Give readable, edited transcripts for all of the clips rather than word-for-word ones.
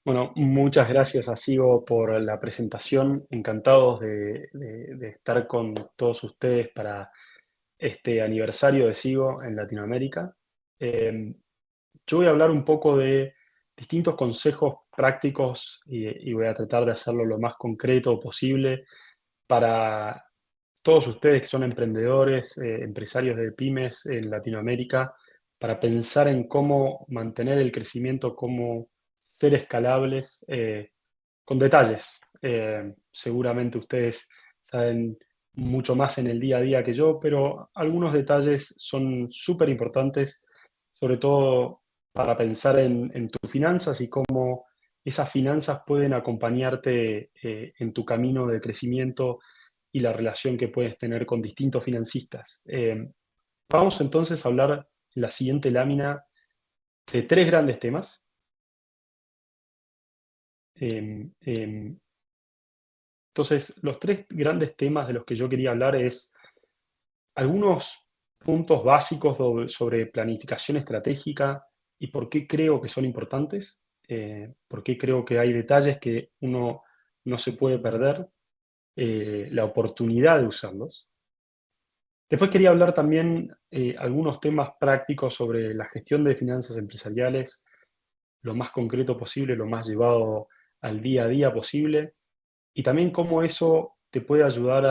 Bueno, muchas gracias a Sigo por la presentación. Encantados de estar con todos ustedes para este aniversario de Sigo en Latinoamérica. Eh, yo voy a hablar un poco de distintos consejos prácticos y voy a tratar de hacerlo lo más concreto posible para todos ustedes que son emprendedores, empresarios de pymes en Latinoamérica, para pensar en cómo mantener el crecimiento, cómo ser escalables, con detalles. Seguramente ustedes saben mucho más en el día a día que yo, pero algunos detalles son súper importantes, sobre todo para pensar en tus finanzas y cómo esas finanzas pueden acompañarte en tu camino de crecimiento y la relación que puedes tener con distintos financistas. Vamos entonces a hablar en la siguiente lámina de tres grandes temas. Em, entonces, los tres grandes temas de los que yo quería hablar es algunos puntos básicos sobre planificación estratégica y por qué creo que son importantes, por qué creo que hay detalles que uno no se puede perder, la oportunidad de usarlos. Después quería hablar también algunos temas prácticos sobre la gestión de finanzas empresariales, lo más concreto posible, lo más llevado al día a día posible, y también cómo eso te puede ayudar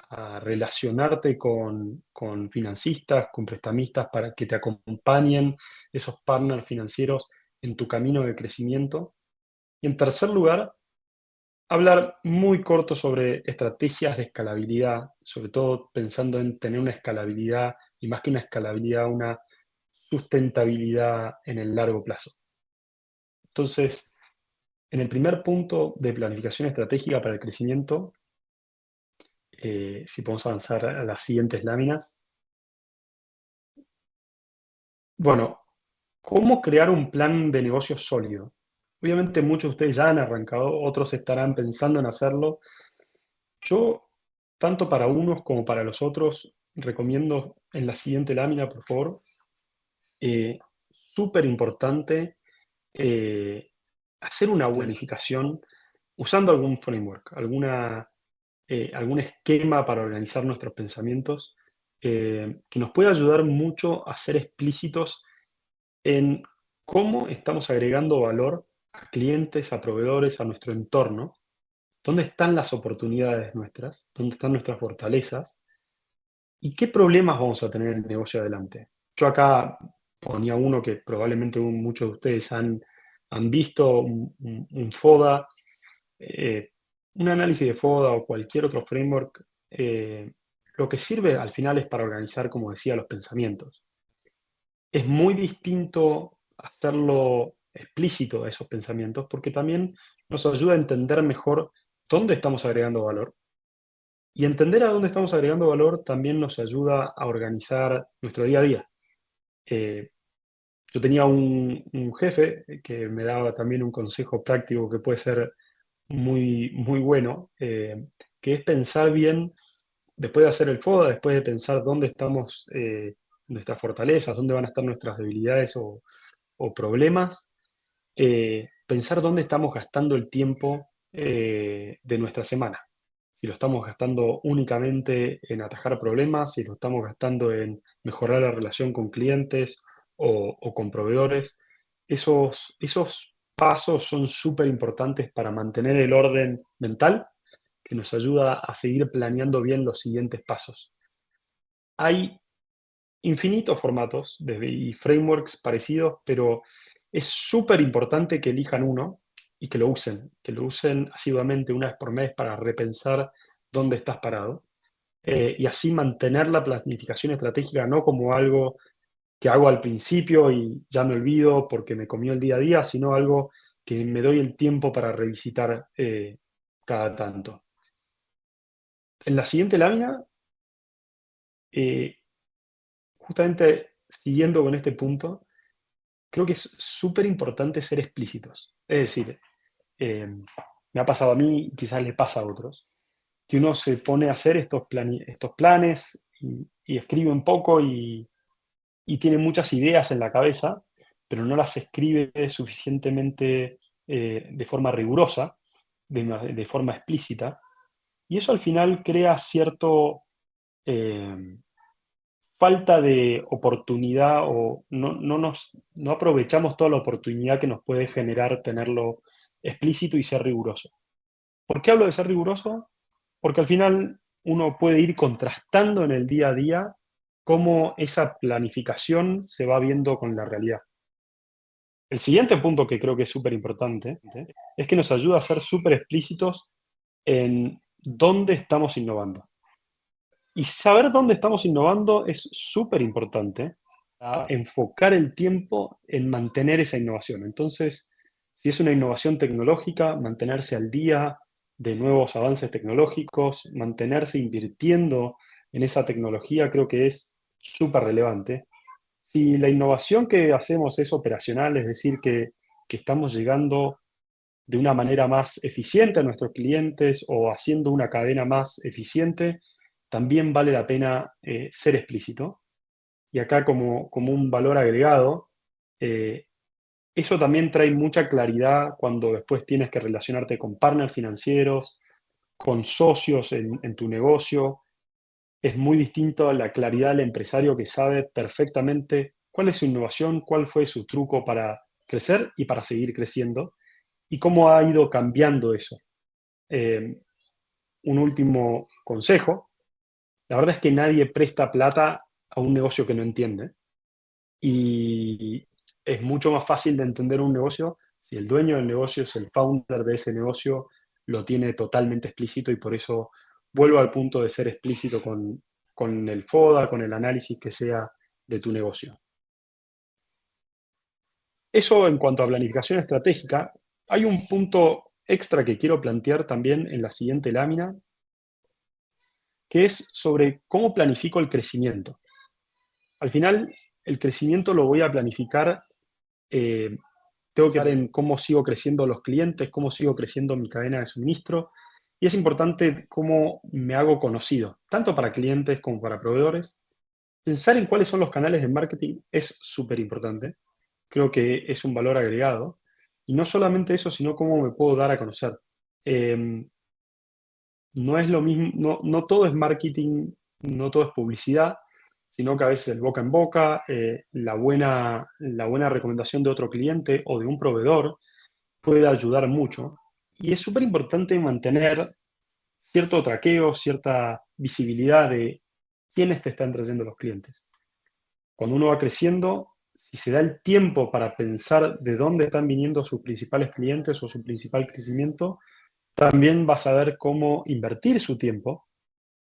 a relacionarte con financistas, con prestamistas, para que te acompañen esos partners financieros en tu camino de crecimiento. Y en tercer lugar, hablar muy corto sobre estrategias de escalabilidad, sobre todo pensando en tener una escalabilidad y más que una escalabilidad, una sustentabilidad en el largo plazo. Entonces, en el primer punto de planificación estratégica para el crecimiento, si podemos avanzar a las siguientes láminas. Bueno, ¿cómo crear un plan de negocio sólido? Obviamente muchos de ustedes ya han arrancado, otros estarán pensando en hacerlo. Yo, tanto para unos como para los otros, recomiendo en la siguiente lámina, por favor, eh, súper importante hacer una planificación usando algún framework, algún esquema para organizar nuestros pensamientos, que nos puede ayudar mucho a ser explícitos en cómo estamos agregando valor a clientes, a proveedores, a nuestro entorno, dónde están las oportunidades nuestras, dónde están nuestras fortalezas y qué problemas vamos a tener en el negocio adelante. Yo acá ponía uno que probablemente muchos de ustedes han visto, un FODA, eh, un análisis de FODA o cualquier otro framework. Lo que sirve al final es para organizar, como decía, los pensamientos. Es muy distinto hacerlo explícito a esos pensamientos porque también nos ayuda a entender mejor dónde estamos agregando valor. Y entender a dónde estamos agregando valor también nos ayuda a organizar nuestro día a día. Eh, yo tenía un jefe que me daba también un consejo práctico que puede ser muy, muy bueno, que es pensar bien, después de hacer el FODA, después de pensar dónde estamos, nuestras fortalezas, dónde van a estar nuestras debilidades o problemas, pensar dónde estamos gastando el tiempo de nuestra semana. Si lo estamos gastando únicamente en atajar problemas, si lo estamos gastando en mejorar la relación con clientes o con proveedores, esos pasos son súper importantes para mantener el orden mental que nos ayuda a seguir planeando bien los siguientes pasos. Hay infinitos formatos y frameworks parecidos, pero es súper importante que elijan uno y que lo usen asiduamente una vez por mes para repensar dónde estás parado, y así mantener la planificación estratégica no como algo que hago al principio y ya me olvido porque me comió el día a día, sino algo que me doy el tiempo para revisitar cada tanto. En la siguiente lámina, eh, justamente siguiendo con este punto, creo que es súper importante ser explícitos. Es decir, me ha pasado a mí, y quizás le pasa a otros, que uno se pone a hacer estos planes y escribe un poco y tiene muchas ideas en la cabeza, pero no las escribe suficientemente, de forma rigurosa, de forma explícita, y eso al final crea cierto eh, falta de oportunidad o no aprovechamos toda la oportunidad que nos puede generar tenerlo explícito y ser riguroso. ¿Por qué hablo de ser riguroso? Porque al final uno puede ir contrastando en el día a día cómo esa planificación se va viendo con la realidad. El siguiente punto que creo que es súper importante es que nos ayuda a ser súper explícitos en dónde estamos innovando. Y saber dónde estamos innovando es súper importante a enfocar el tiempo en mantener esa innovación. Entonces, si es una innovación tecnológica, mantenerse al día de nuevos avances tecnológicos, mantenerse invirtiendo en esa tecnología, creo que es súper relevante. Si la innovación que hacemos es operacional, es decir, que estamos llegando de una manera más eficiente a nuestros clientes o haciendo una cadena más eficiente, también vale la pena ser explícito. Y acá como un valor agregado, eh, eso también trae mucha claridad cuando después tienes que relacionarte con partners financieros, con socios en tu negocio. Es muy distinto a la claridad del empresario que sabe perfectamente cuál es su innovación, cuál fue su truco para crecer y para seguir creciendo, y cómo ha ido cambiando eso. Eh, un último consejo, la verdad es que nadie presta plata a un negocio que no entiende, y es mucho más fácil de entender un negocio si el dueño del negocio es el founder de ese negocio, lo tiene totalmente explícito, y por eso vuelvo al punto de ser explícito con el FODA, con el análisis que sea de tu negocio. Eso en cuanto a planificación estratégica. Hay un punto extra que quiero plantear también en la siguiente lámina, que es sobre cómo planifico el crecimiento. Al final, el crecimiento lo voy a planificar, eh, tengo que pensar en cómo sigo creciendo los clientes, cómo sigo creciendo mi cadena de suministro, y es importante cómo me hago conocido, tanto para clientes como para proveedores. Pensar en cuáles son los canales de marketing es súper importante, creo que es un valor agregado, y no solamente eso, sino cómo me puedo dar a conocer. Eh, no es lo mismo, no todo es marketing, no todo es publicidad, sino que a veces el boca en boca, la buena recomendación de otro cliente o de un proveedor puede ayudar mucho. Y es súper importante mantener cierto traqueo, cierta visibilidad de quiénes te están trayendo los clientes. Cuando uno va creciendo, si se da el tiempo para pensar de dónde están viniendo sus principales clientes o su principal crecimiento, también va a saber cómo invertir su tiempo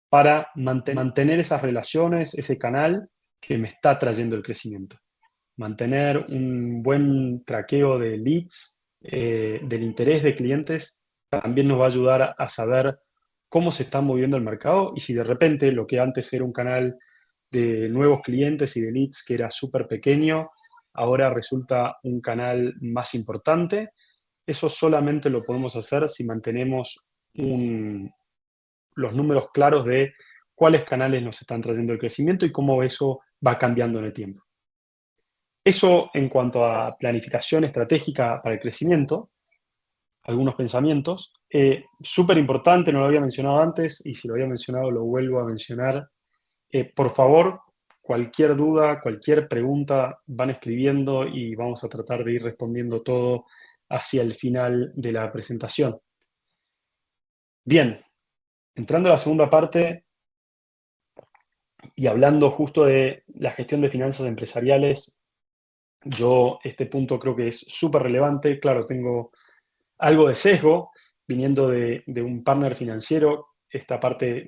para mantener esas relaciones, ese canal que me está trayendo el crecimiento. Mantener un buen traqueo de leads, del interés de clientes, también nos va a ayudar a saber cómo se está moviendo el mercado, y si de repente lo que antes era un canal de nuevos clientes y de leads que era súper pequeño, ahora resulta un canal más importante. Eso solamente lo podemos hacer si mantenemos los números claros de cuáles canales nos están trayendo el crecimiento y cómo eso va cambiando en el tiempo. Eso en cuanto a planificación estratégica para el crecimiento, algunos pensamientos. Súper importante, no lo había mencionado antes, y si lo había mencionado lo vuelvo a mencionar. Por favor, cualquier duda, cualquier pregunta, van escribiendo y vamos a tratar de ir respondiendo todo hacia el final de la presentación. Bien, entrando a la segunda parte y hablando justo de la gestión de finanzas empresariales, yo este punto creo que es súper relevante. Claro, tengo algo de sesgo viniendo de un partner financiero. Esta parte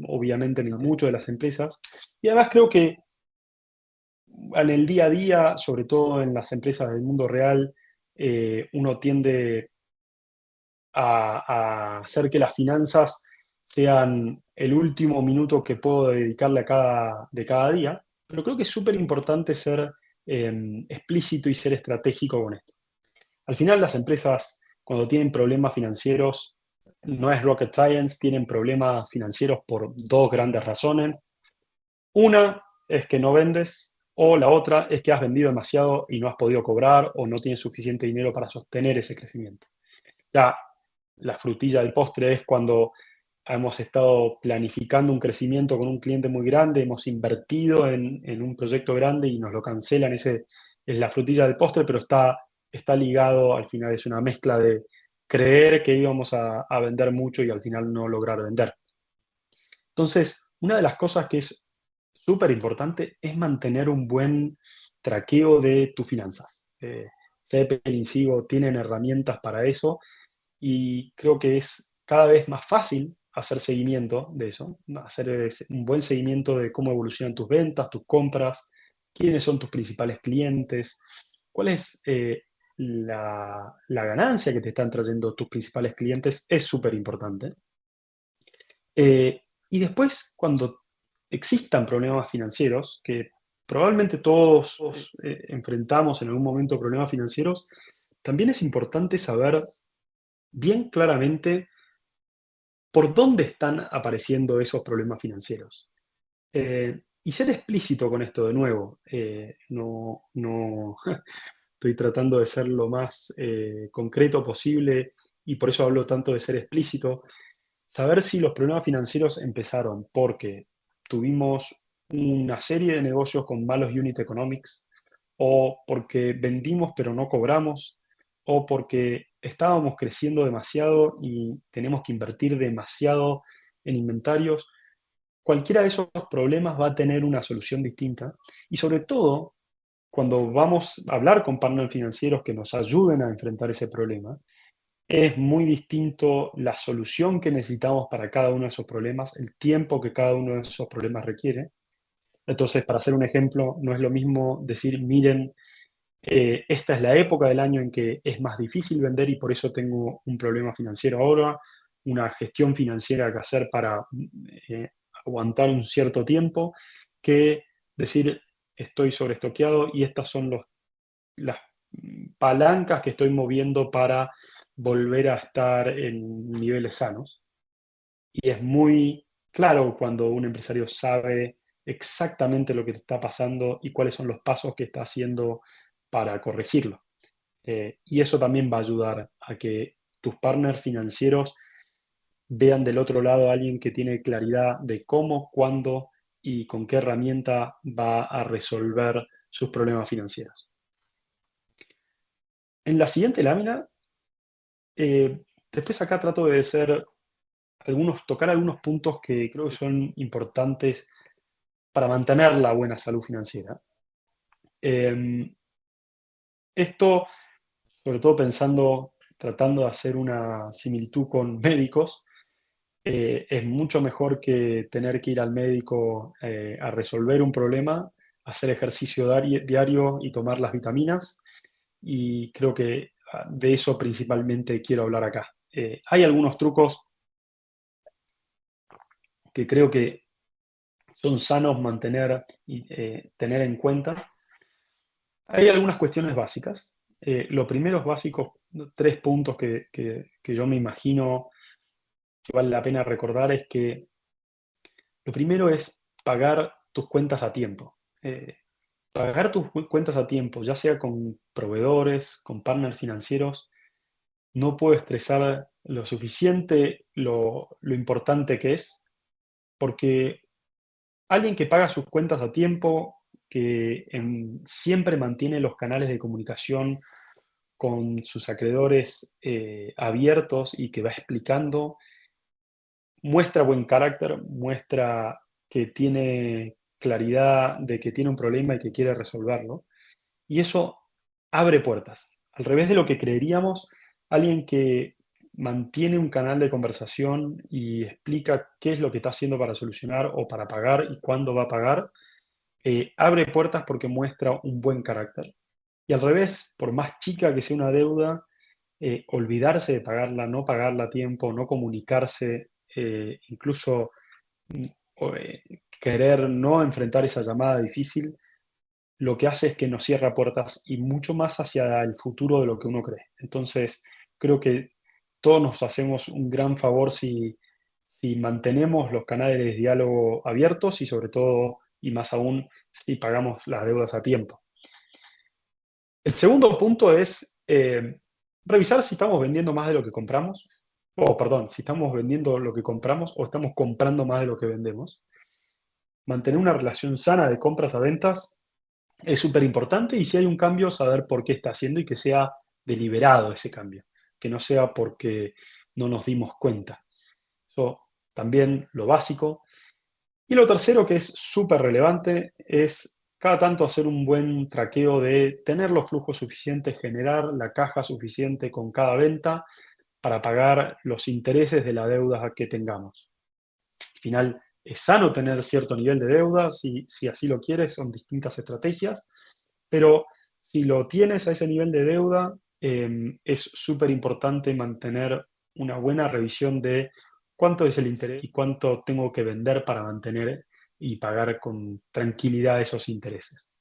obviamente me mucho de las empresas. Y además creo que en el día a día, sobre todo en las empresas del mundo real, uno tiende a hacer que las finanzas sean el último minuto que puedo dedicarle de cada día, pero creo que es súper importante ser explícito y ser estratégico con esto. Al final, las empresas, cuando tienen problemas financieros, no es rocket science, tienen problemas financieros por dos grandes razones. Una es que no vendes, O la otra es que has vendido demasiado y no has podido cobrar o no tienes suficiente dinero para sostener ese crecimiento. Ya la frutilla del postre es cuando hemos estado planificando un crecimiento con un cliente muy grande, hemos invertido en un proyecto grande y nos lo cancelan. Ese es la frutilla del postre, pero está ligado, al final es una mezcla de creer que íbamos a vender mucho y al final no lograr vender. Entonces, una de las cosas que es súper importante es mantener un buen traqueo de tus finanzas. Zeppelin, Sigo tienen herramientas para eso y creo que es cada vez más fácil hacer seguimiento de eso, ¿no? Hacer un buen seguimiento de cómo evolucionan tus ventas, tus compras, quiénes son tus principales clientes, cuál es la ganancia que te están trayendo tus principales clientes, es súper importante. Y después, cuando existan problemas financieros, que probablemente todos enfrentamos en algún momento problemas financieros, también es importante saber bien claramente por dónde están apareciendo esos problemas financieros. Y ser explícito con esto de nuevo. No estoy tratando de ser lo más concreto posible y por eso hablo tanto de ser explícito. Saber si los problemas financieros empezaron porque tuvimos una serie de negocios con malos unit economics, o porque vendimos pero no cobramos, o porque estábamos creciendo demasiado y tenemos que invertir demasiado en inventarios. Cualquiera de esos problemas va a tener una solución distinta y sobre todo cuando vamos a hablar con partners financieros que nos ayuden a enfrentar ese problema, es muy distinto la solución que necesitamos para cada uno de esos problemas, el tiempo que cada uno de esos problemas requiere. Entonces, para hacer un ejemplo, no es lo mismo decir, miren, esta es la época del año en que es más difícil vender y por eso tengo un problema financiero ahora, una gestión financiera que hacer para eh, aguantar un cierto tiempo, que decir, estoy sobreestoqueado y estas son las palancas que estoy moviendo para volver a estar en niveles sanos. Y es muy claro cuando un empresario sabe exactamente lo que te está pasando y cuáles son los pasos que está haciendo para corregirlo. Y eso también va a ayudar a que tus partners financieros vean del otro lado a alguien que tiene claridad de cómo, cuándo y con qué herramienta va a resolver sus problemas financieros. En la siguiente lámina, después acá trato de tocar algunos puntos que creo que son importantes para mantener la buena salud financiera. Em, Esto, sobre todo pensando, tratando de hacer una similitud con médicos, es mucho mejor que tener que ir al médico a resolver un problema, hacer ejercicio diario y tomar las vitaminas. Y creo que de eso principalmente quiero hablar acá. Hay algunos trucos que creo que son sanos mantener y tener en cuenta. Hay algunas cuestiones básicas. Lo primero es básico, tres puntos que yo me imagino que vale la pena recordar es que lo primero es pagar tus cuentas a tiempo. Pagar tus cuentas a tiempo, ya sea con proveedores, con partners financieros, no puedo expresar lo suficiente lo importante que es, porque alguien que paga sus cuentas a tiempo, que siempre mantiene los canales de comunicación con sus acreedores abiertos y que va explicando, muestra buen carácter, muestra que tiene claridad de que tiene un problema y que quiere resolverlo. Y eso abre puertas. Al revés de lo que creeríamos, alguien que mantiene un canal de conversación y explica qué es lo que está haciendo para solucionar o para pagar y cuándo va a pagar, abre puertas porque muestra un buen carácter. Y al revés, por más chica que sea una deuda, olvidarse de pagarla, no pagarla a tiempo, no comunicarse, incluso mm, querer no enfrentar esa llamada difícil, lo que hace es que nos cierra puertas y mucho más hacia el futuro de lo que uno cree. Entonces, creo que todos nos hacemos un gran favor si mantenemos los canales de diálogo abiertos y sobre todo, y más aún, si pagamos las deudas a tiempo. El segundo punto es revisar si estamos vendiendo más de lo que compramos, o perdón, si estamos vendiendo lo que compramos o estamos comprando más de lo que vendemos. Mantener una relación sana de compras a ventas es súper importante y si hay un cambio, saber por qué está haciendo y que sea deliberado ese cambio, que no sea porque no nos dimos cuenta. Eso también lo básico. Y lo tercero que es súper relevante es cada tanto hacer un buen traqueo de tener los flujos suficientes, generar la caja suficiente con cada venta para pagar los intereses de la deuda que tengamos. Al final, es sano tener cierto nivel de deuda, si así lo quieres, son distintas estrategias, pero si lo tienes a ese nivel de deuda, es súper importante mantener una buena revisión de cuánto es el interés y cuánto tengo que vender para mantener y pagar con tranquilidad esos intereses.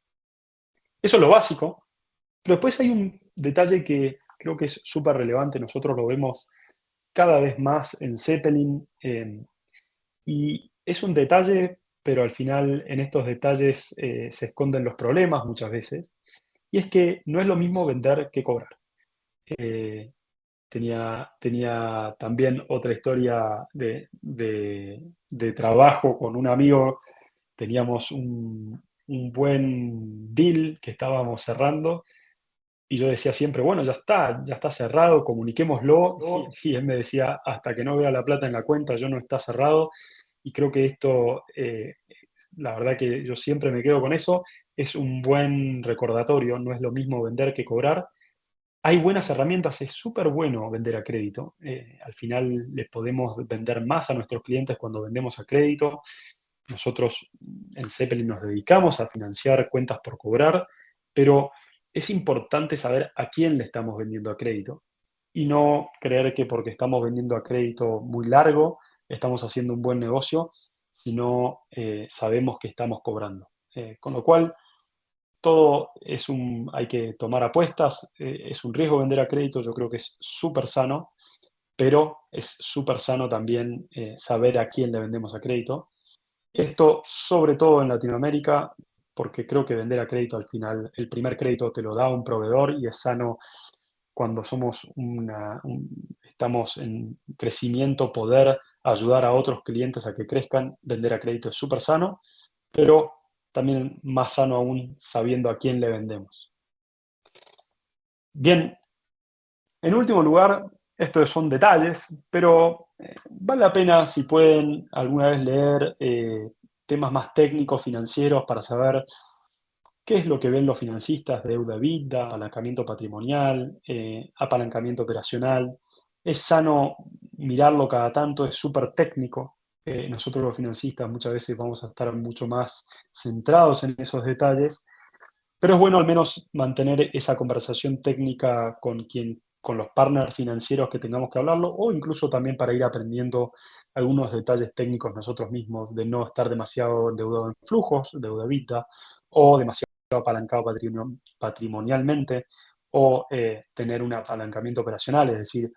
Eso es lo básico, pero después hay un detalle que creo que es súper relevante, nosotros lo vemos cada vez más en Zeppelin, y es un detalle, pero al final en estos detalles se esconden los problemas muchas veces, y es que no es lo mismo vender que cobrar. Eh, tenía también otra historia de trabajo con un amigo, teníamos un buen deal que estábamos cerrando y yo decía siempre, bueno, ya está cerrado, comuniquémoslo. Y él me decía, hasta que no vea la plata en la cuenta, yo no está cerrado. Y creo que esto, la verdad que yo siempre me quedo con eso, es un buen recordatorio, no es lo mismo vender que cobrar. Hay buenas herramientas, es súper bueno vender a crédito. Al final les podemos vender más a nuestros clientes cuando vendemos a crédito. Nosotros en Zeppelin nos dedicamos a financiar cuentas por cobrar, pero es importante saber a quién le estamos vendiendo a crédito y no creer que porque estamos vendiendo a crédito muy largo estamos haciendo un buen negocio, sino sabemos que estamos cobrando. Con lo cual, todo hay que tomar apuestas, es un riesgo vender a crédito, yo creo que es súper sano, pero es súper sano también saber a quién le vendemos a crédito. Esto sobre todo en Latinoamérica, porque creo que vender a crédito al final, el primer crédito te lo da un proveedor y es sano cuando estamos en crecimiento, poder ayudar a otros clientes a que crezcan, vender a crédito es súper sano, pero también más sano aún sabiendo a quién le vendemos. Bien, en último lugar, estos son detalles, pero vale la pena si pueden alguna vez leer temas más técnicos, financieros, para saber qué es lo que ven los financistas, deuda EBITDA, apalancamiento patrimonial, apalancamiento operacional. Es sano mirarlo cada tanto, es súper técnico. Nosotros los financistas muchas veces vamos a estar mucho más centrados en esos detalles, pero es bueno al menos mantener esa conversación técnica con los partners financieros que tengamos que hablarlo, o incluso también para ir aprendiendo algunos detalles técnicos nosotros mismos, de no estar demasiado endeudado en flujos, deuda evita, o demasiado apalancado patrimonialmente, o tener un apalancamiento operacional, es decir,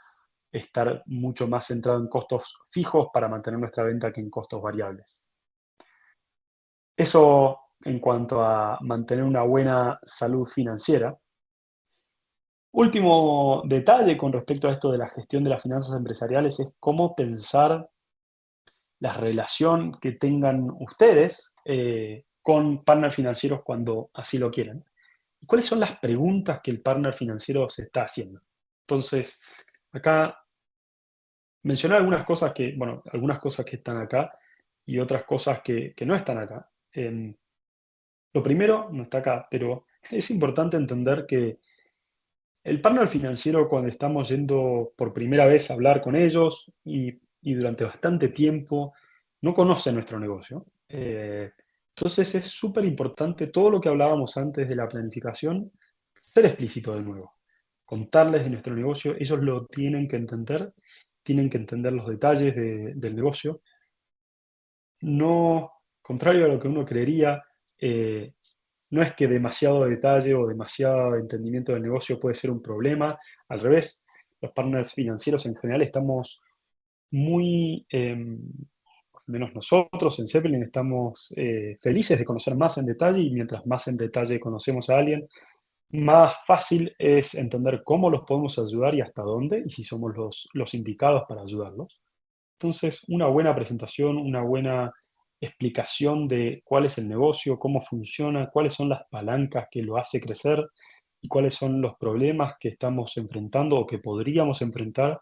estar mucho más centrado en costos fijos para mantener nuestra venta que en costos variables. Eso en cuanto a mantener una buena salud financiera. Último detalle con respecto a esto de la gestión de las finanzas empresariales es cómo pensar la relación que tengan ustedes con partners financieros cuando así lo quieran. ¿Y cuáles son las preguntas que el partner financiero se está haciendo? Entonces, acá mencioné algunas cosas algunas cosas que están acá y otras cosas que no están acá. Lo primero no está acá, pero es importante entender que el partner financiero, cuando estamos yendo por primera vez a hablar con ellos y durante bastante tiempo, no conoce nuestro negocio. Entonces es súper importante todo lo que hablábamos antes de la planificación, ser explícito de nuevo, contarles de nuestro negocio, ellos lo tienen que entender los detalles del negocio. No, contrario a lo que uno creería, eh, no es que demasiado detalle o demasiado entendimiento del negocio puede ser un problema. Al revés, los partners financieros en general estamos muy menos nosotros en Zeppelin estamos felices de conocer más en detalle y mientras más en detalle conocemos a alguien, más fácil es entender cómo los podemos ayudar y hasta dónde y si somos los indicados para ayudarlos. Entonces, una buena presentación, una buena explicación de cuál es el negocio, cómo funciona, cuáles son las palancas que lo hace crecer y cuáles son los problemas que estamos enfrentando o que podríamos enfrentar,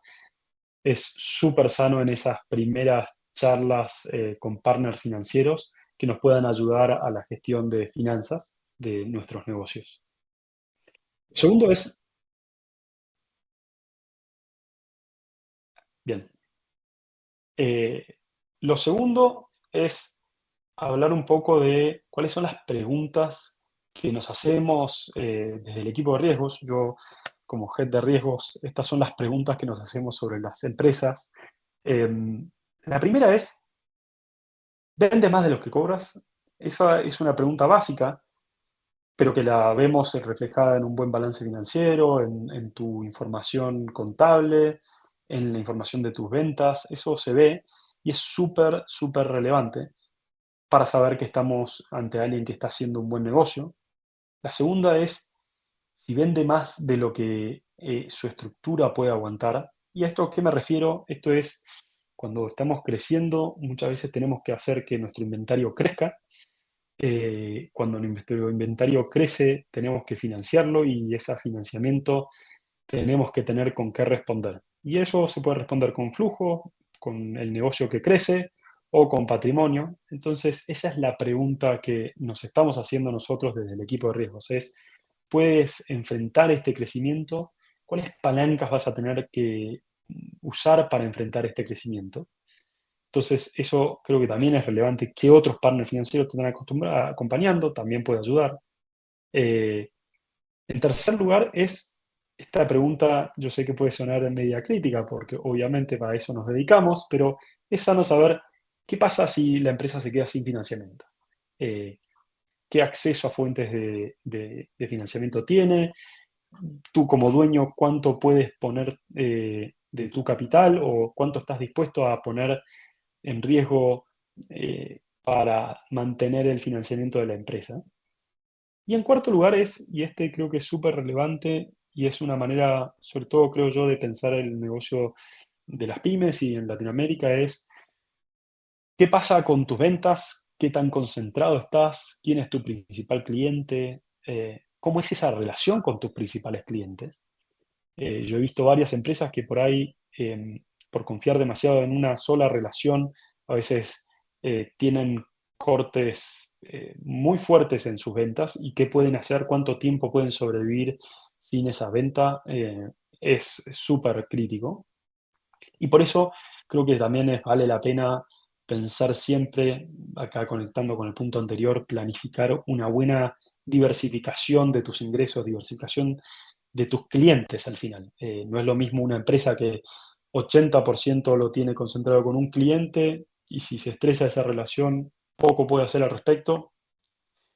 es súper sano en esas primeras charlas con partners financieros que nos puedan ayudar a la gestión de finanzas de nuestros negocios. Segundo es, bien, eh, lo segundo es hablar un poco de cuáles son las preguntas que nos hacemos desde el equipo de riesgos. Yo, como head de riesgos, estas son las preguntas que nos hacemos sobre las empresas. La primera es, ¿vende más de lo que cobras? Esa es una pregunta básica, pero que la vemos reflejada en un buen balance financiero, en tu información contable, en la información de tus ventas. Eso se ve y es súper, súper relevante para saber que estamos ante alguien que está haciendo un buen negocio. La segunda es si vende más de lo que su estructura puede aguantar. ¿Y a esto a qué me refiero? Esto es cuando estamos creciendo, muchas veces tenemos que hacer que nuestro inventario crezca. Cuando nuestro inventario crece, tenemos que financiarlo y ese financiamiento tenemos que tener con qué responder. Y eso se puede responder con flujo, con el negocio que crece o con patrimonio. Entonces, esa es la pregunta que nos estamos haciendo nosotros desde el equipo de riesgos. Es, ¿puedes enfrentar este crecimiento? ¿Cuáles palancas vas a tener que usar para enfrentar este crecimiento? Entonces, eso creo que también es relevante. ¿Qué otros partners financieros te están acompañando? También puede ayudar. Eh, en tercer lugar, es esta pregunta, yo sé que puede sonar en media crítica, porque obviamente para eso nos dedicamos, pero es sano saber qué pasa si la empresa se queda sin financiamiento. Eh, ¿Qué acceso a fuentes de financiamiento tiene? Tú como dueño, ¿cuánto puedes poner de tu capital o cuánto estás dispuesto a poner en riesgo para mantener el financiamiento de la empresa? Y en cuarto lugar es, y este creo que es súper relevante y es una manera, sobre todo creo yo, de pensar el negocio de las pymes y en Latinoamérica, es qué pasa con tus ventas, qué tan concentrado estás, quién es tu principal cliente, cómo es esa relación con tus principales clientes. Yo he visto varias empresas que por ahí, por confiar demasiado en una sola relación, a veces tienen cortes muy fuertes en sus ventas y qué pueden hacer, cuánto tiempo pueden sobrevivir sin esa venta, es súper crítico. Y por eso creo que también vale la pena pensar siempre, acá conectando con el punto anterior, planificar una buena diversificación de tus ingresos, diversificación de tus clientes al final. No es lo mismo una empresa que 80% lo tiene concentrado con un cliente y si se estresa esa relación, poco puede hacer al respecto,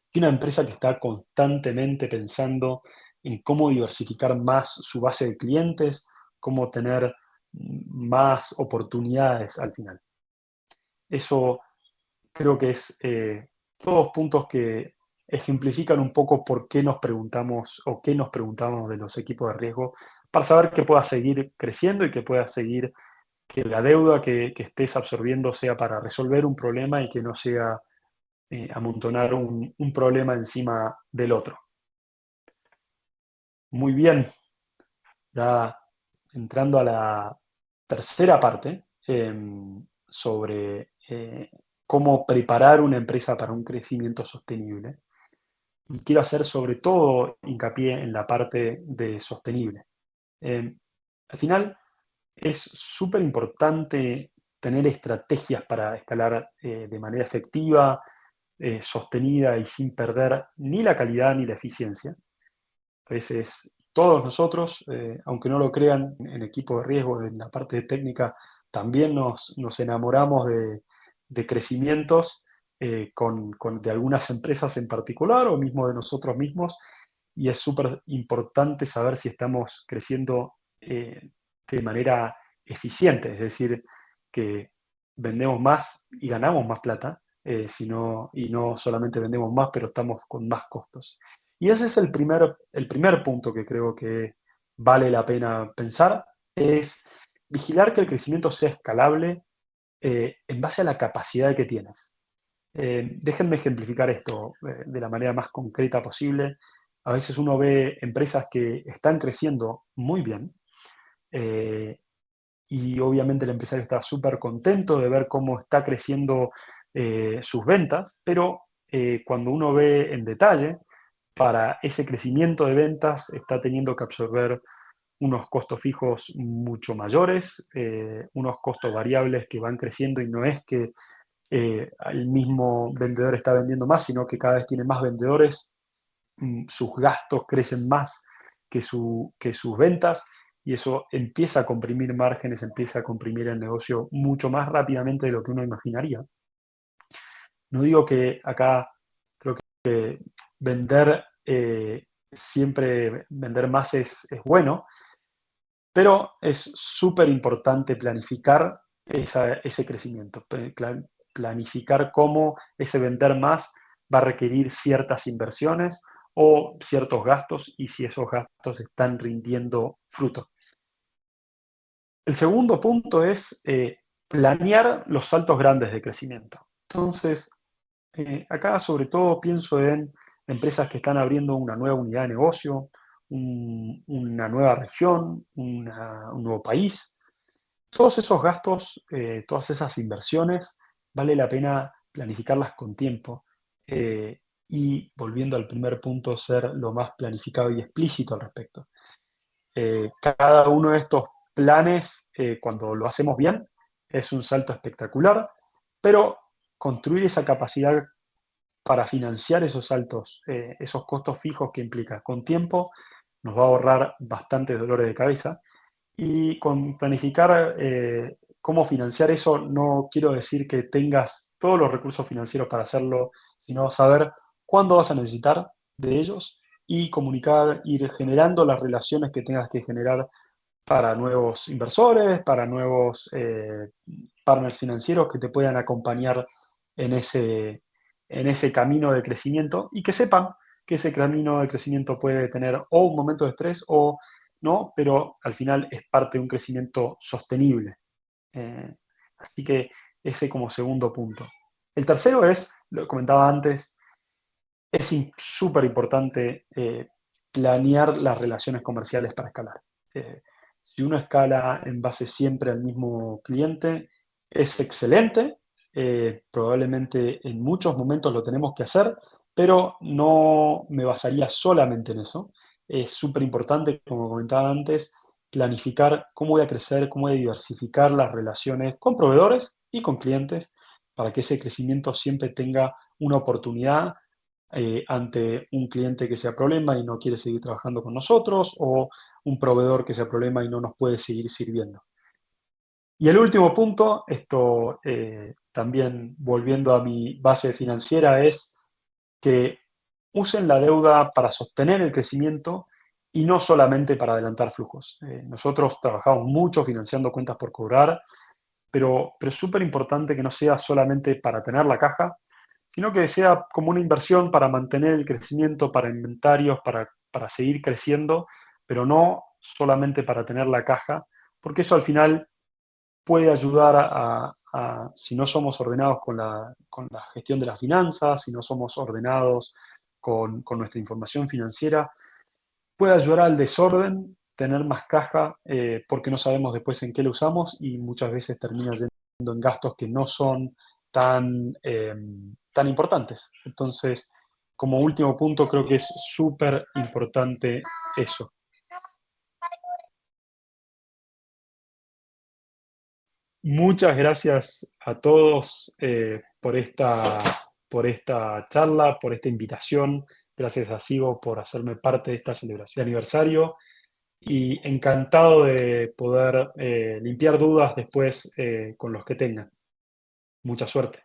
que una empresa que está constantemente pensando en cómo diversificar más su base de clientes, cómo tener más oportunidades al final. Eso creo que es todos puntos que ejemplifican un poco por qué nos preguntamos o qué nos preguntamos de los equipos de riesgo para saber que puedas seguir creciendo y que puedas seguir, que la deuda que estés absorbiendo sea para resolver un problema y que no sea amontonar un problema encima del otro. Muy bien, ya entrando a la tercera parte sobre cómo preparar una empresa para un crecimiento sostenible. Y quiero hacer sobre todo hincapié en la parte de sostenible. Eh, Al final es súper importante tener estrategias para escalar de manera efectiva, sostenida y sin perder ni la calidad ni la eficiencia. A veces todos nosotros, aunque no lo crean, en equipo de riesgo, en la parte de técnica, también nos enamoramos de crecimientos de algunas empresas en particular o mismo de nosotros mismos. Y es súper importante saber si estamos creciendo de manera eficiente, es decir, que vendemos más y ganamos más plata, y no solamente vendemos más, pero estamos con más costos. Y ese es el primer punto que creo que vale la pena pensar, es vigilar que el crecimiento sea escalable en base a la capacidad que tienes. Déjenme ejemplificar esto de la manera más concreta posible. A veces uno ve empresas que están creciendo muy bien, eh, y obviamente el empresario está súper contento de ver cómo está creciendo sus ventas, pero cuando uno ve en detalle, para ese crecimiento de ventas está teniendo que absorber unos costos fijos mucho mayores, unos costos variables que van creciendo y no es que el mismo vendedor está vendiendo más, sino que cada vez tiene más vendedores, sus gastos crecen más que sus ventas y eso empieza a comprimir márgenes, empieza a comprimir el negocio mucho más rápidamente de lo que uno imaginaría. No digo que acá creo que vender, siempre vender más es bueno, pero es súper importante planificar ese crecimiento, planificar cómo ese vender más va a requerir ciertas inversiones o ciertos gastos y si esos gastos están rindiendo fruto. El segundo punto es planear los saltos grandes de crecimiento. Entonces, acá sobre todo pienso en empresas que están abriendo una nueva unidad de negocio, una nueva región, un nuevo país. Todos esos gastos, todas esas inversiones, vale la pena planificarlas con tiempo. Y volviendo al primer punto, ser lo más planificado y explícito al respecto. Cada uno de estos planes, cuando lo hacemos bien, es un salto espectacular, pero construir esa capacidad para financiar esos saltos, esos costos fijos que implica con tiempo, nos va a ahorrar bastantes dolores de cabeza. Y con planificar cómo financiar eso, no quiero decir que tengas todos los recursos financieros para hacerlo, sino saber cuándo vas a necesitar de ellos y comunicar, ir generando las relaciones que tengas que generar para nuevos inversores, para nuevos partners financieros que te puedan acompañar en en ese camino de crecimiento y que sepan que ese camino de crecimiento puede tener o un momento de estrés o no, pero al final es parte de un crecimiento sostenible. Eh, Así que ese como segundo punto. El tercero es, lo comentaba antes, es súper importante planear las relaciones comerciales para escalar. Si uno escala en base siempre al mismo cliente, es excelente. Probablemente en muchos momentos lo tenemos que hacer, pero no me basaría solamente en eso. Es súper importante, como comentaba antes, planificar cómo voy a crecer, cómo voy a diversificar las relaciones con proveedores y con clientes para que ese crecimiento siempre tenga una oportunidad ante un cliente que sea problema y no quiere seguir trabajando con nosotros o un proveedor que sea problema y no nos puede seguir sirviendo. Y el último punto, esto también volviendo a mi base financiera, es que usen la deuda para sostener el crecimiento y no solamente para adelantar flujos. Nosotros trabajamos mucho financiando cuentas por cobrar, pero es súper importante que no sea solamente para tener la caja, sino que sea como una inversión para mantener el crecimiento, para inventarios, para seguir creciendo, pero no solamente para tener la caja, porque eso al final puede ayudar si no somos ordenados con la gestión de las finanzas, si no somos ordenados con nuestra información financiera, puede ayudar al desorden, tener más caja, porque no sabemos después en qué lo usamos y muchas veces termina yendo en gastos que no son tan importantes. Entonces, como último punto, creo que es súper importante eso. Muchas gracias a todos por esta charla, por esta invitación. Gracias a Sigo por hacerme parte de esta celebración de aniversario y encantado de poder limpiar dudas después con los que tengan. Mucha suerte.